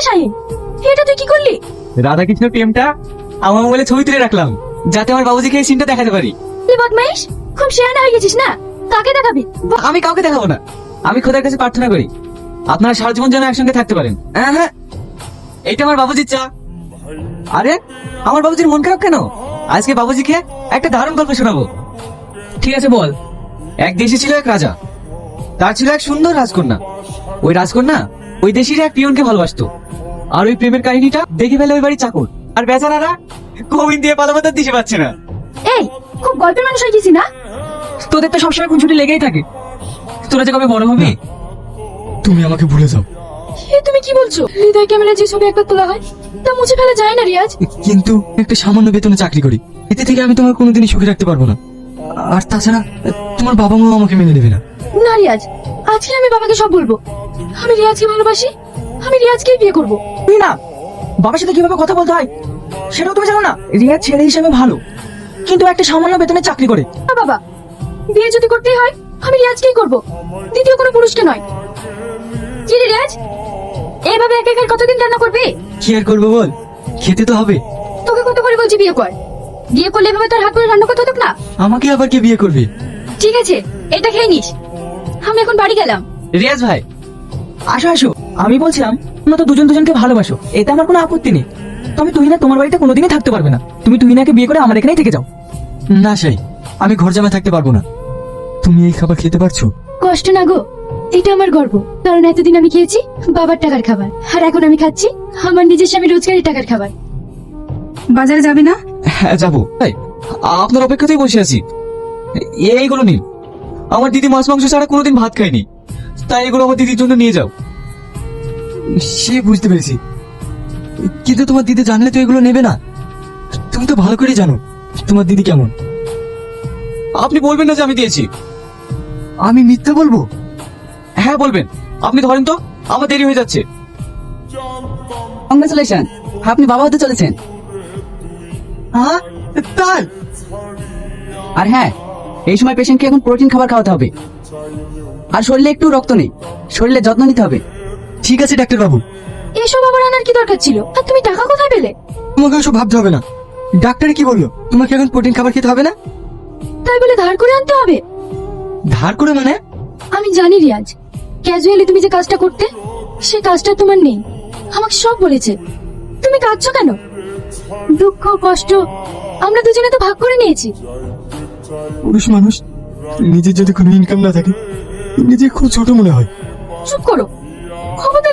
শাহিন, এটা তুই কি করলি? রাধাকৃষ্ণ প্রেমটা আমার মোবাইলে ছবি তুলে রাখলাম, যাতে আমার বাবুজিকে এই সিনটা দেখাতে পারি। তুই বদমাইশ, খুব শেয়ানা হয়ে গেছিস না? কাকে দেখাবি? আমি কাউকে দেখাবো না। আমি খোদার কাছে প্রার্থনা করি আপনারা সারা জীবন যেন একসঙ্গে থাকতে পারেন। হ্যাঁ, এইটা আমার বাবুজির চা। আরে আমার বাবুজির মন খারাপ কেন? আজকে বাবুজিকে একটা দারুণ গল্প শোনাবো। ঠিক আছে বল। এক দেশে ছিল এক রাজা, তার ছিল এক সুন্দর রাজকন্যা। ওই রাজকন্যা ওই দেশের এক পিয়নকে ভালোবাসতো, আর ওই প্রেমের কাহিনীটা দেখে ফেলে ওই বাড়ির চাকর আর বেচারারা কবিন দিয়ে পালামাতার দিশে পাচ্ছে না। এই, খুব গল্পের মানুষ হয়ে গেছিস না? তোদের তো সবসময় খুনছুটি লেগেই থাকে। তোরা যে কবে বড় হবি? তুমি আমাকে ভুলে যাও। তুমি কি বলছো? হৃদয় ক্যামেরা যে ছবি একবার তোলা হয় তা মুছে ফেলা যায় না রিয়াজ। কিন্তু একটা সামান্য বেতনে চাকরি করি, এতে থেকে আমি তোমার কোনোদিনই সুখে রাখতে পারবো না। আর তাছাড়া তোমার বাবা মাও আমাকে মেনে নেবে না। না রিয়াজ, আজকে আমি বাবাকে সব বলবো। আমি রিয়াজকে ভালোবাসি, আমি রিয়াজকেই বিয়ে করবো। তুই না বাবার সাথে কিভাবে কথা বলতে হয় সেটাও তুমি জানো না? রিয়া ছেলে হিসেবে ভালো, কিন্তু একটা সামান্য বেতনে চাকরি করে। না বাবা, বিয়ে যদি করতেই হয় আমি রিয়াজকেই করবো, দ্বিতীয় কোনো পুরুষকে নয়। কি রে রিয়াজ, এইভাবে একা একা কতদিন রান্না করবে? কি আর করবো বল, খেতে তো হবে। তোকে কত করে বলছি বিয়ে কর। বিয়ে করলে এভাবে তোর হাত করে রান্না করতে হতো না? আমাকে আবার কে বিয়ে করবে? ঠিক আছে, এটা খেয়ে নিস, আমি এখন বাড়ি গেলাম। রিয়াজ ভাই আসো আসো। আমি বলছিলাম তোমরা তো দুজন দুজনকে ভালোবাসো, এতে আমার কোনো আপত্তি নেই। তবে তুই না তোমার বাড়িতে কোনোদিনই থাকতে পারবে না। তুমি তুহিনাকে বিয়ে করে আমার এখানেই থেকে যাও। না সাই, আমি ঘর জামাই থাকতে পারবো না। তুমি এই খাবার খেতে পারছো? কষ্ট না গো, এটা আমার গর্ব। কারণ এতদিন আমি খেয়েছি বাবার টাকার খাবার, আর এখন আমি খাচ্ছি আমার নিজের স্বামী রোজগারি টাকার খাবার। বাজারে যাবে না? হ্যাঁ যাবো। আপনার অপেক্ষাতেই বসে আছি। এইগুলো নিন। আমার দিদি মাছ মাংস ছাড়া কোনোদিন ভাত খায়নি, তাই এগুলো আমার দিদির জন্য নিয়ে যাও। সে বুঝতে পেরেছি, কিন্তু তোমার দিদি জানলে তো এগুলো নেবে না। তুমি তো ভালো করে জানো তোমার দিদি কেমন। আপনি বলবেন না যে আমি দিয়েছি? আমি মিথ্যা বলবো? হ্যাঁ বলবেন। আপনি ধরেন তো, আমার দেরি হয়ে যাচ্ছে। কংগ্রেচুলেশন, আপনি বাবা হতে চলেছেন। হ্যাঁ তাই? আর হ্যাঁ, এই সময় পেশেন্টকে এখন প্রোটিন খাবার খাওয়াতে হবে। আর শরীরে একটু রক্ত নেই, শরীরে যত্ন নিতে হবে। ঠিক আছে ডাক্তার বাবু। এসব আবার আনার কি দরকার ছিল? আর তুমি টাকা কোথায় পেলে? তোমাকে ওসব ভাবতে হবে না। ডাক্তারে কি বললো? তোমাকে এখন প্রোটিন খাবার খেতে হবে না। তাই বলে ধার করে আনতে হবে? ধার করে মানে? আমি জানি রিয়াজ, ক্যাজুয়ালি তুমি যে কাজটা করতে সে কাজটা তোমার নেই, আমাকে সব বলেছে। তুমি কাঁদছো কেন? দুঃখ কষ্ট আমরা দুজনে তো ভাগ করে নিয়েছি। পুরুষ মানুষ নিজের যদি কোনো ইনকাম না থাকে নিজে খুব ছোট মনে হয়। চুপ করো,